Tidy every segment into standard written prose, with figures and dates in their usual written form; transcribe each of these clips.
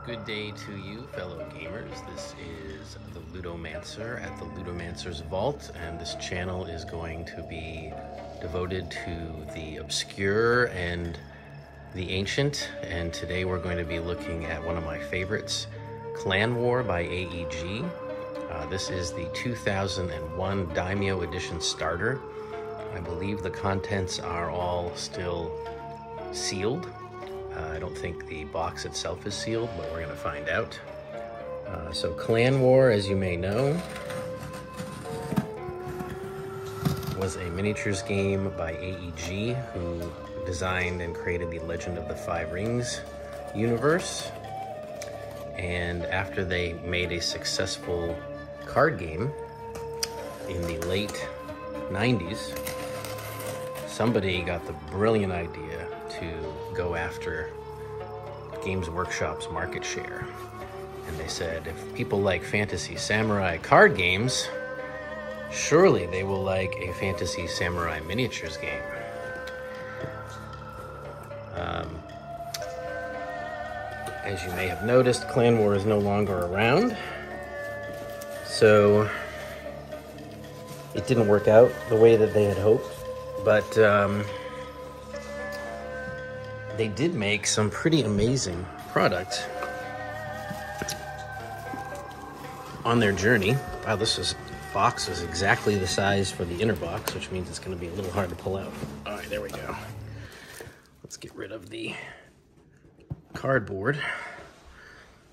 Good day to you, fellow gamers. This is the Ludomancer at the Ludomancer's Vault, and this channel is going to be devoted to the obscure and the ancient. And today we're going to be looking at one of my favorites, Clan War by AEG. This is the 2001 Daimyo edition starter. I believe the contents are all still sealed. I don't think the box itself is sealed, but we're going to find out. So Clan War, as you may know, was a miniatures game by AEG, who designed and created the Legend of the Five Rings universe. And after they made a successful card game in the late 90s, somebody got the brilliant idea to go after Games Workshop's market share. And they said, if people like fantasy samurai card games, surely they will like a fantasy samurai miniatures game. As you may have noticed, Clan War is no longer around. So it didn't work out the way that they had hoped, but they did make some pretty amazing product on their journey. Wow, box is exactly the size for the inner box, which means it's going to be a little hard to pull out. All right, there we go. Let's get rid of the cardboard.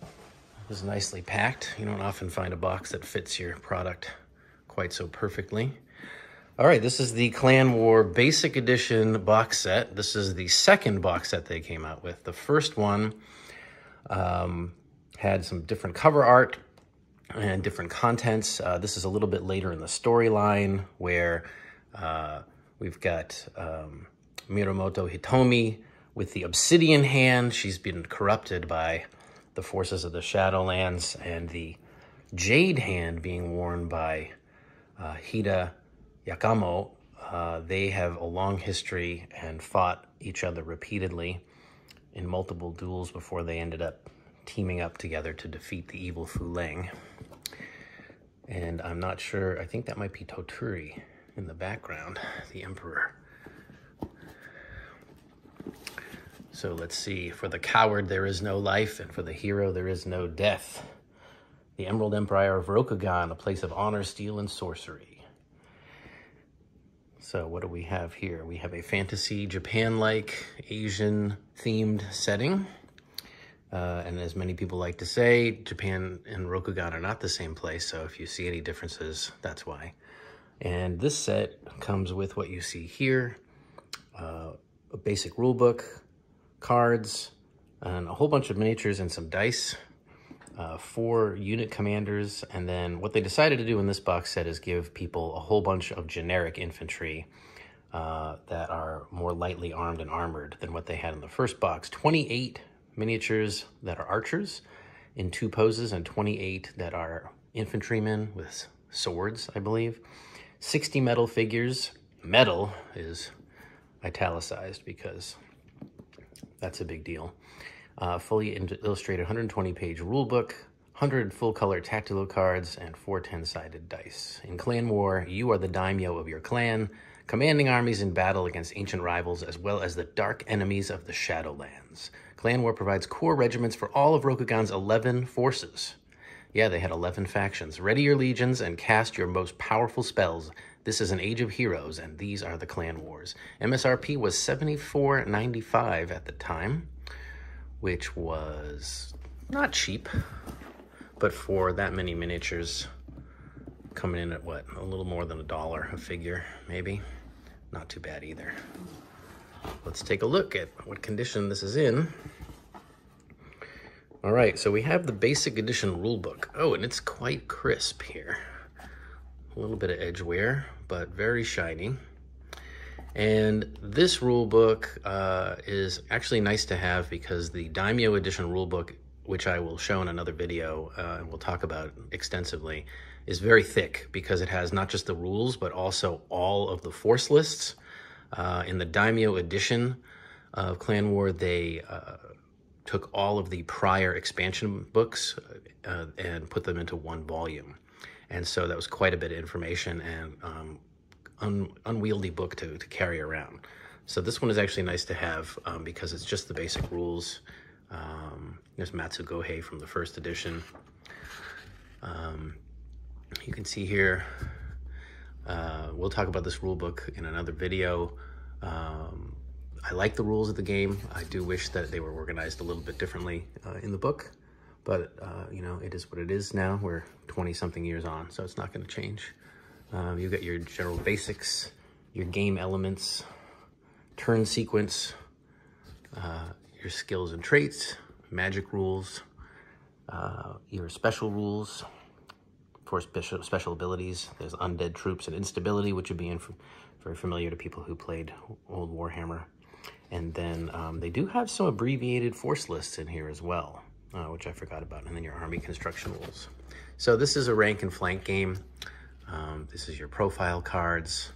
It was nicely packed. You don't often find a box that fits your product quite so perfectly. All right, this is the Clan War Basic Edition box set. This is the second box set they came out with. The first one had some different cover art and different contents. This is a little bit later in the storyline, where we've got Mirumoto Hitomi with the obsidian hand. She's been corrupted by the forces of the Shadowlands, and the jade hand being worn by Hida Yakamo. They have a long history and fought each other repeatedly in multiple duels before they ended up teaming up together to defeat the evil Fu Leng. And I'm not sure, I think that might be Toturi in the background, the Emperor. So let's see, for the coward there is no life, and for the hero there is no death. The Emerald Empire of Rokugan, a place of honor, steel, and sorcery. So what do we have here? We have a fantasy, Japan-like, Asian-themed setting. And as many people like to say, Japan and Rokugan are not the same place, so if you see any differences, that's why. And this set comes with what you see here, a basic rule book, cards, and a whole bunch of miniatures and some dice, 4 unit commanders, and then what they decided to do in this box set is give people a whole bunch of generic infantry that are more lightly armed and armored than what they had in the first box. 28 miniatures that are archers in 2 poses, and 28 that are infantrymen with swords, I believe. 60 metal figures. Metal is italicized because that's a big deal. Fully illustrated 120-page rulebook, 100 full-color tactile cards, and 4 10-sided dice. In Clan War, you are the daimyo of your clan, commanding armies in battle against ancient rivals as well as the dark enemies of the Shadowlands. Clan War provides core regiments for all of Rokugan's 11 forces. Yeah, they had 11 factions. Ready your legions and cast your most powerful spells. This is an age of heroes, and these are the Clan Wars. MSRP was $74.95 at the time, which was not cheap, but for that many miniatures, coming in at what, a little more than $1 a figure, maybe? Not too bad either. Let's take a look at what condition this is in. All right, so we have the basic edition rulebook. Oh, and it's quite crisp here. A little bit of edge wear, but very shiny. And this rulebook is actually nice to have because the Daimyo edition rulebook, which I will show in another video and we'll talk about extensively, is very thick because it has not just the rules, but also all of the force lists. In the Daimyo edition of Clan War, they took all of the prior expansion books and put them into one volume. And so that was quite a bit of information and unwieldy book to carry around. So this one is actually nice to have because it's just the basic rules. There's Matsugohei from the first edition. You can see here, we'll talk about this rule book in another video. I like the rules of the game. I do wish that they were organized a little bit differently in the book, but you know, it is what it is now. We're 20-something years on, so it's not going to change. You got your general basics, your game elements, turn sequence, your skills and traits, magic rules, your special rules for special abilities. There's undead troops and instability, which would be very familiar to people who played old Warhammer. And then they do have some abbreviated force lists in here as well, which I forgot about. And then your army construction rules. So this is a rank and flank game. This is your profile cards.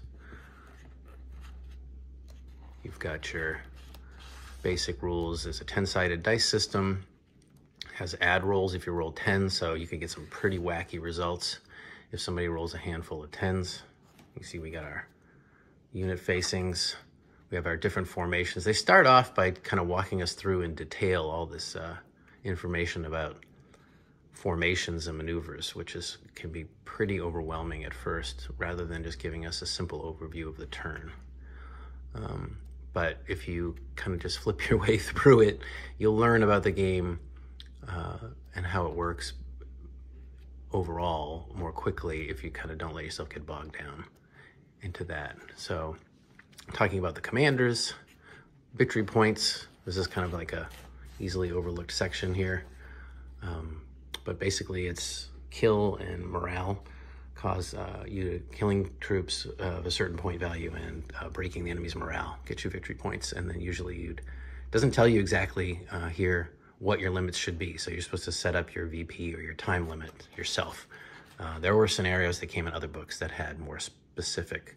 You've got your basic rules. There's a 10-sided dice system. Has add rolls if you roll 10, so you can get some pretty wacky results if somebody rolls a handful of 10s. You see we got our unit facings. We have our different formations. They start off by kind of walking us through in detail all this information about formations and maneuvers, which can be pretty overwhelming at first, rather than just giving us a simple overview of the turn. But if you kind of just flip your way through it, you'll learn about the game and how it works overall more quickly if you kind of don't let yourself get bogged down into that. So talking about the commanders, victory points. This is kind of like a easily overlooked section here. But basically it's kill and morale, cause you killing troops of a certain point value and breaking the enemy's morale, get you victory points. And then usually doesn't tell you exactly here what your limits should be. So you're supposed to set up your VP or your time limit yourself. There were scenarios that came in other books that had more specific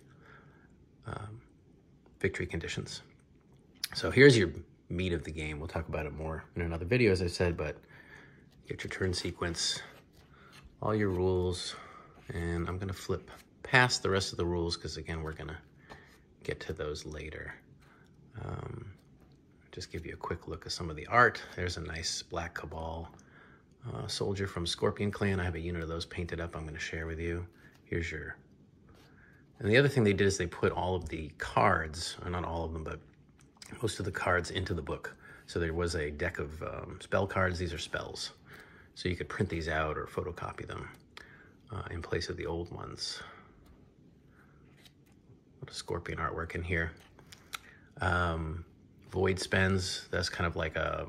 victory conditions. So here's your meat of the game. We'll talk about it more in another video, as I said, but get your turn sequence, all your rules, and I'm gonna flip past the rest of the rules because again, we're gonna get to those later. Just give you a quick look at some of the art. There's a nice Black Cabal soldier from Scorpion Clan. I have a unit of those painted up I'm gonna share with you. Here's your, and the other thing they did is they put all of the cards, or not all of them, but most of the cards into the book. So there was a deck of spell cards. These are spells. So you could print these out or photocopy them in place of the old ones. A lot of Scorpion artwork in here. Void spends, that's kind of like a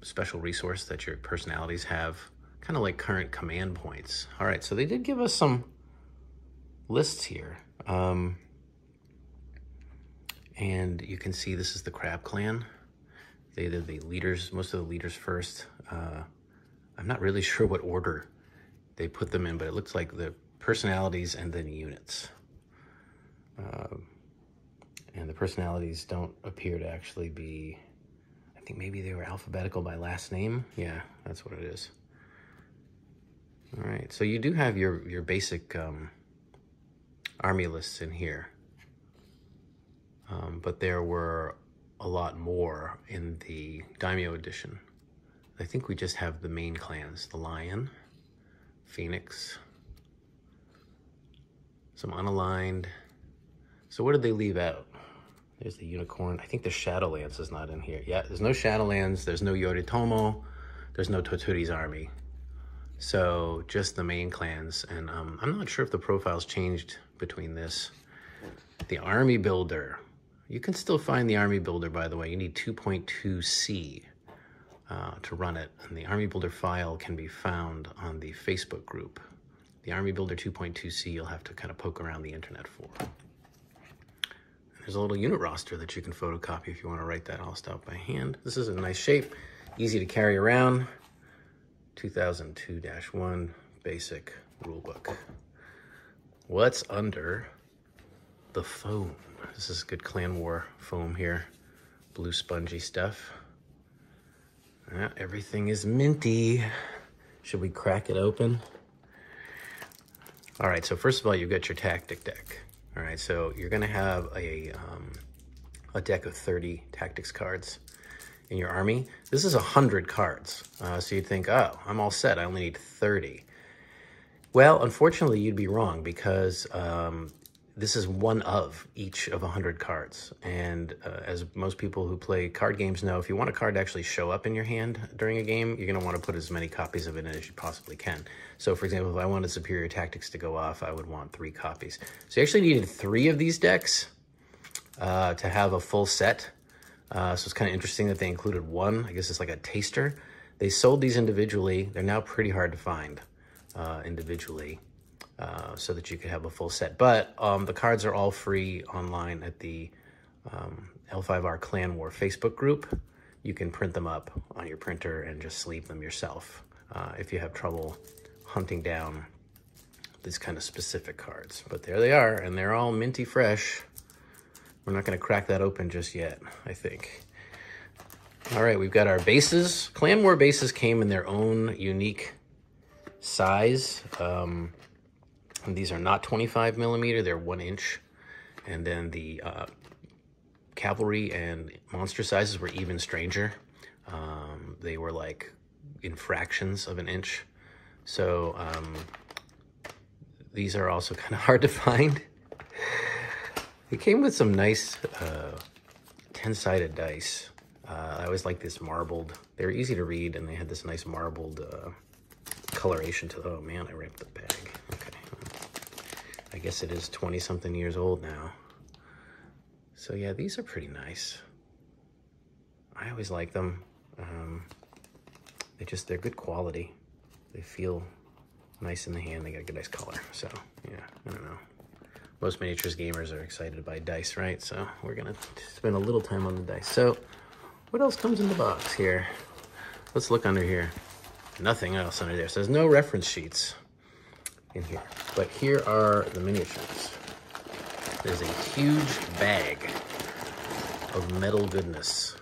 special resource that your personalities have, kind of like current command points. All right, so they did give us some lists here. And you can see this is the Crab Clan. They did the leaders, most of the leaders first. I'm not really sure what order they put them in, but it looks like the personalities and then units. And the personalities don't appear to actually be, I think maybe they were alphabetical by last name. Yeah, that's what it is. All right, so you do have your basic army lists in here. But there were a lot more in the Daimyo edition. I think we just have the main clans, the Lion, Phoenix, some unaligned. So what did they leave out? There's the Unicorn. I think the Shadowlands is not in here. Yeah, there's no Shadowlands, there's no Yoritomo, there's no Toturi's army. So just the main clans. And I'm not sure if the profiles changed between this. The Army Builder. You can still find the Army Builder, by the way. You need 2.2C to run it. And the Army Builder file can be found on the Facebook group. The Army Builder 2.2C, you'll have to kind of poke around the internet for. There's a little unit roster that you can photocopy if you want to write that all out by hand. This is a nice shape, easy to carry around. 2002-1 basic rulebook. What's under the foam? This is good Clan War foam here. Blue spongy stuff. Everything is minty. Should we crack it open? All right, so first of all, you've got your tactic deck. All right, so you're gonna have a deck of 30 tactics cards in your army. This is 100 cards. So you'd think, oh, I'm all set, I only need 30. Well, unfortunately, you'd be wrong because this is one of each of 100 cards. And as most people who play card games know, if you want a card to actually show up in your hand during a game, you're gonna wanna put as many copies of it in as you possibly can. So for example, if I wanted Superior Tactics to go off, I would want 3 copies. So you actually needed 3 of these decks to have a full set. So it's kind of interesting that they included 1. I guess it's like a taster. They sold these individually. They're now pretty hard to find individually. So that you could have a full set. But the cards are all free online at the L5R Clan War Facebook group. You can print them up on your printer and just sleeve them yourself if you have trouble hunting down these kind of specific cards. But there they are, and they're all minty fresh. We're not going to crack that open just yet, I think. All right, we've got our bases. Clan War bases came in their own unique size. And these are not 25 millimeter, they're 1 inch. And then the cavalry and monster sizes were even stranger. They were like in fractions of an inch. So these are also kind of hard to find. It came with some nice 10-sided dice. I always like this marbled. They were easy to read and they had this nice marbled coloration to them. Oh man, I ripped the bag. Okay. I guess it is 20-something years old now. So yeah, these are pretty nice. I always like them. They're good quality. They feel nice in the hand. They got a good, nice color. So yeah, I don't know. Most miniatures gamers are excited by dice, right? So we're gonna spend a little time on the dice. So what else comes in the box here? Let's look under here. Nothing else under there. So there's no reference sheets in here. But here are the miniatures. There's a huge bag of metal goodness.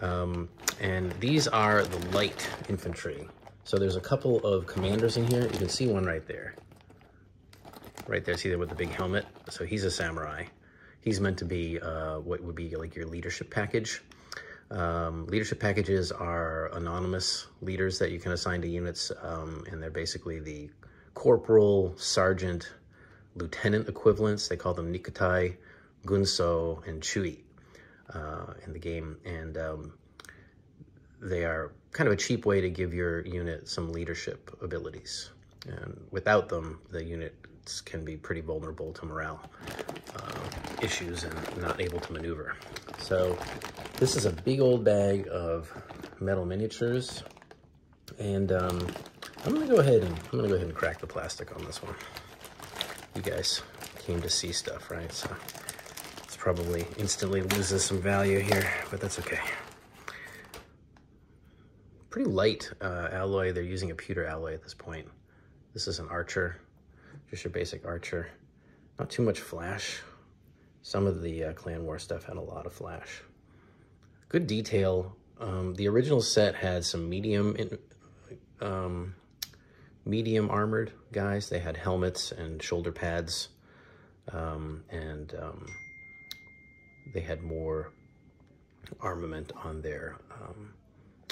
And these are the light infantry. So there's a couple of commanders in here. You can see one right there. Right there, see there with the big helmet. So he's a samurai. He's meant to be what would be like your leadership package. Leadership packages are anonymous leaders that you can assign to units, and they're basically the corporal, sergeant, lieutenant equivalents. They call them Nikutai, Gunso, and Chui in the game. And they are kind of a cheap way to give your unit some leadership abilities. And without them, the units can be pretty vulnerable to morale issues and not able to maneuver. So this is a big old bag of metal miniatures. And I'm gonna go ahead and crack the plastic on this one. You guys came to see stuff, right? So it's probably instantly loses some value here, but that's okay. Pretty light alloy. They're using a pewter alloy at this point. This is an Archer, just your basic Archer. Not too much flash. Some of the Clan War stuff had a lot of flash. Good detail. The original set had some medium armored guys. They had helmets and shoulder pads, and they had more armament on their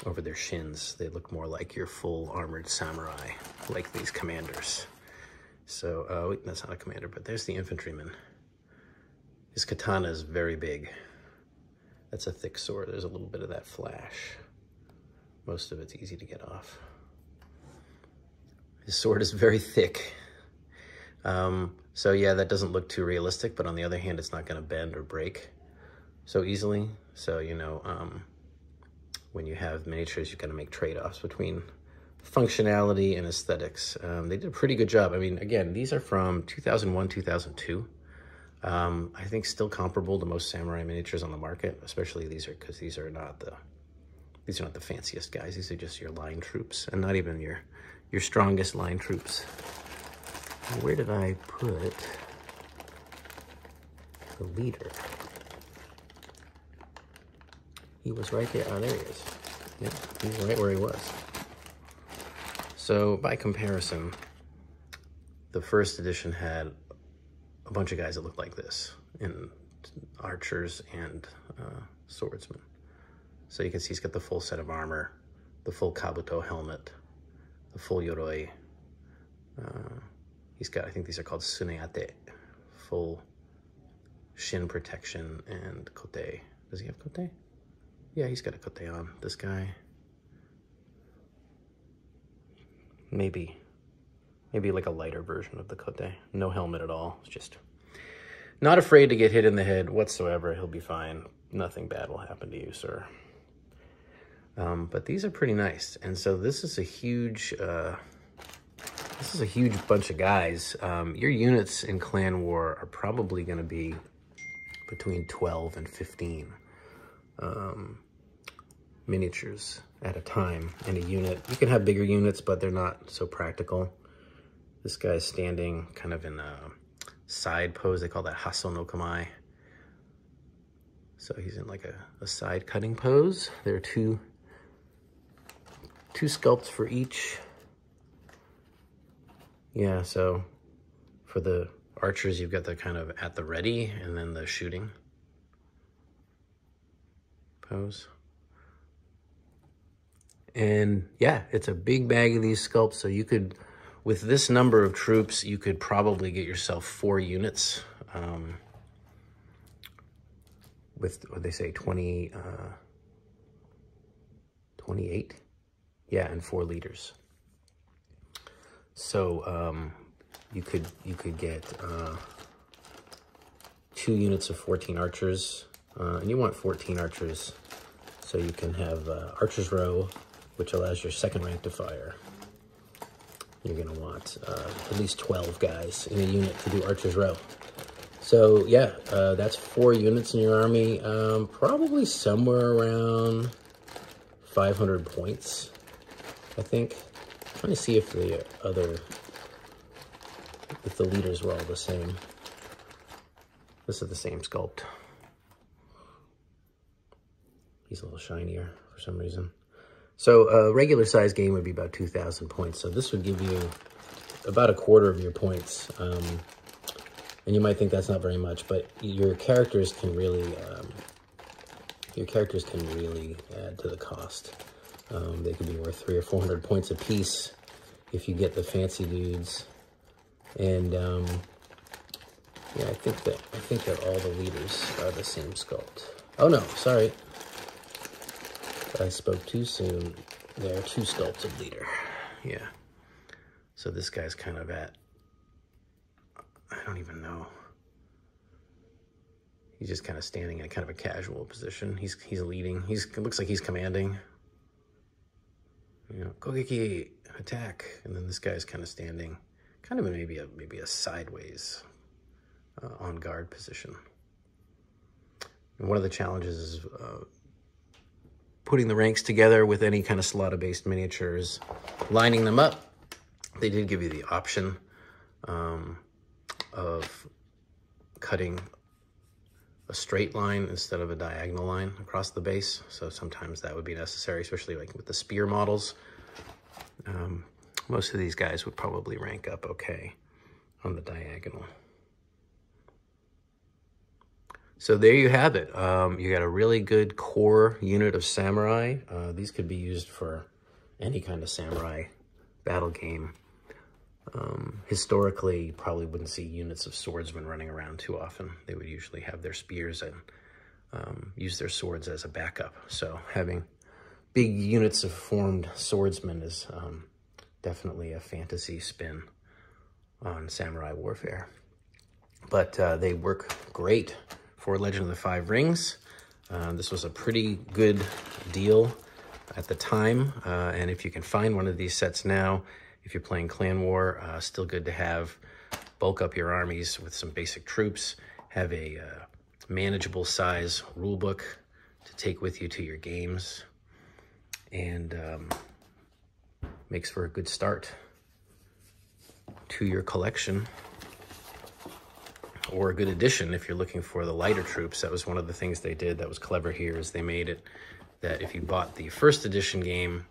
over their shins. They look more like your full armored samurai, like these commanders. So, wait, that's not a commander, but there's the infantryman. His katana is very big. That's a thick sword. There's a little bit of that flash. Most of it's easy to get off. His sword is very thick. So yeah, that doesn't look too realistic, but on the other hand, it's not gonna bend or break so easily. So, you know, when you have miniatures, you gotta make trade-offs between functionality and aesthetics. They did a pretty good job. I mean, again, these are from 2001, 2002. I think still comparable to most samurai miniatures on the market, especially these are, because these are not the fanciest guys. These are just your line troops, and not even your strongest line troops. Where did I put the leader? He was right there. Oh, there he is. Yeah, he's right where he was. So by comparison, the first edition had a bunch of guys that looked like this in archers and swordsmen. So you can see he's got the full set of armor, the full kabuto helmet, the full yoroi. He's got, I think these are called tsuneate, full shin protection and kote. Does he have kote? Yeah, he's got a kote on. This guy, maybe like a lighter version of the kote. No helmet at all. It's just not afraid to get hit in the head whatsoever. He'll be fine. Nothing bad will happen to you, sir. But these are pretty nice. And so this is a huge bunch of guys. Your units in Clan War are probably going to be between 12 and 15 miniatures at a time in a unit. You can have bigger units, but they're not so practical. This guy's standing kind of in a side pose. They call that haso no kamae. So he's in like a side cutting pose. There are two sculpts for each. Yeah, so for the archers, you've got the kind of at the ready and then the shooting pose. And yeah, it's a big bag of these sculpts. So you could, with this number of troops, you could probably get yourself 4 units. With what they say, 28. Yeah, and 4 leaders. So you could get 2 units of 14 archers, and you want 14 archers, so you can have archers row, which allows your second rank to fire. You're gonna want at least 12 guys in a unit to do archers row. So yeah, that's 4 units in your army, probably somewhere around 500 points, I think. I'm trying to see if the leaders were all the same. This is the same sculpt. He's a little shinier for some reason. So a regular size game would be about 2,000 points. So this would give you about a quarter of your points. And you might think that's not very much, but your characters can really add to the cost. They could be worth 300 or 400 points a piece if you get the fancy dudes. And yeah, I think that all the leaders are the same sculpt. Oh no, sorry, I spoke too soon. There are 2 sculpts of leader. Yeah. So this guy's kind of at, I don't even know. He's just kind of standing in kind of a casual position. He's leading. It looks like he's commanding. You know, Kogeki, attack. And then this guy's kind of standing, kind of in maybe a sideways on guard position. And one of the challenges is putting the ranks together with any kind of Slaughter-based miniatures, lining them up. They did give you the option of cutting a straight line instead of a diagonal line across the base. So sometimes that would be necessary, especially like with the spear models. Most of these guys would probably rank up okay on the diagonal. So there you have it. You got a really good core unit of samurai. These could be used for any kind of samurai battle game. Historically, you probably wouldn't see units of swordsmen running around too often. They would usually have their spears and use their swords as a backup. So having big units of formed swordsmen is definitely a fantasy spin on samurai warfare. But they work great for Legend of the Five Rings. This was a pretty good deal at the time. And if you can find one of these sets now, if you're playing Clan War, still good to have. Bulk up your armies with some basic troops. Have a manageable size rule book to take with you to your games. And makes for a good start to your collection. Or a good addition if you're looking for the lighter troops. That was one of the things they did that was clever here, is they made it that if you bought the first edition game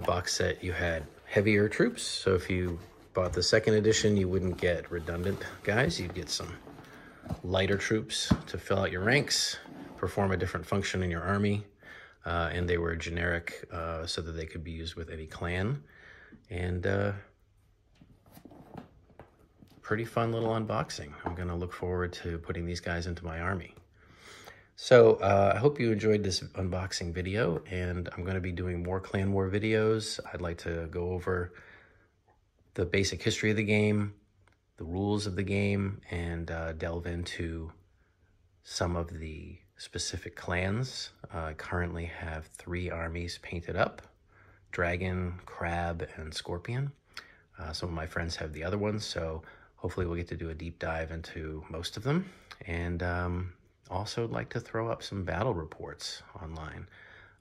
box set, you had heavier troops. So if you bought the second edition, you wouldn't get redundant guys. You'd get some lighter troops to fill out your ranks, perform a different function in your army, and they were generic so that they could be used with any clan. And pretty fun little unboxing. I'm gonna look forward to putting these guys into my army. So I hope you enjoyed this unboxing video, and I'm going to be doing more Clan War videos. I'd like to go over the basic history of the game, the rules of the game, and delve into some of the specific clans. I currently have 3 armies painted up: Dragon, Crab, and Scorpion. Some of my friends have the other ones, so hopefully we'll get to do a deep dive into most of them. And also like to throw up some battle reports online.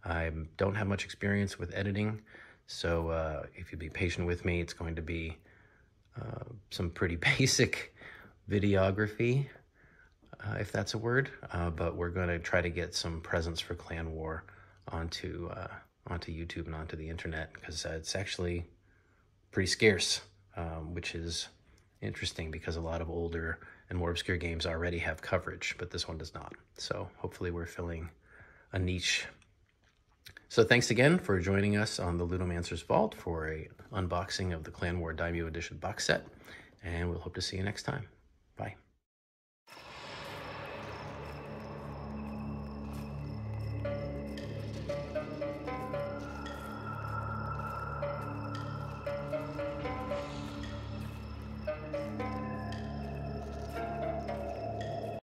I don't have much experience with editing, so if you'd be patient with me, it's going to be some pretty basic videography, if that's a word, but we're going to try to get some presence for Clan War onto YouTube and onto the internet, because it's actually pretty scarce, which is interesting because a lot of older and more obscure games already have coverage, but this one does not. So hopefully we're filling a niche. So thanks again for joining us on the Ludomancer's Vault for a unboxing of the Clan War Daimyo Edition box set, and we'll hope to see you next time. Bye.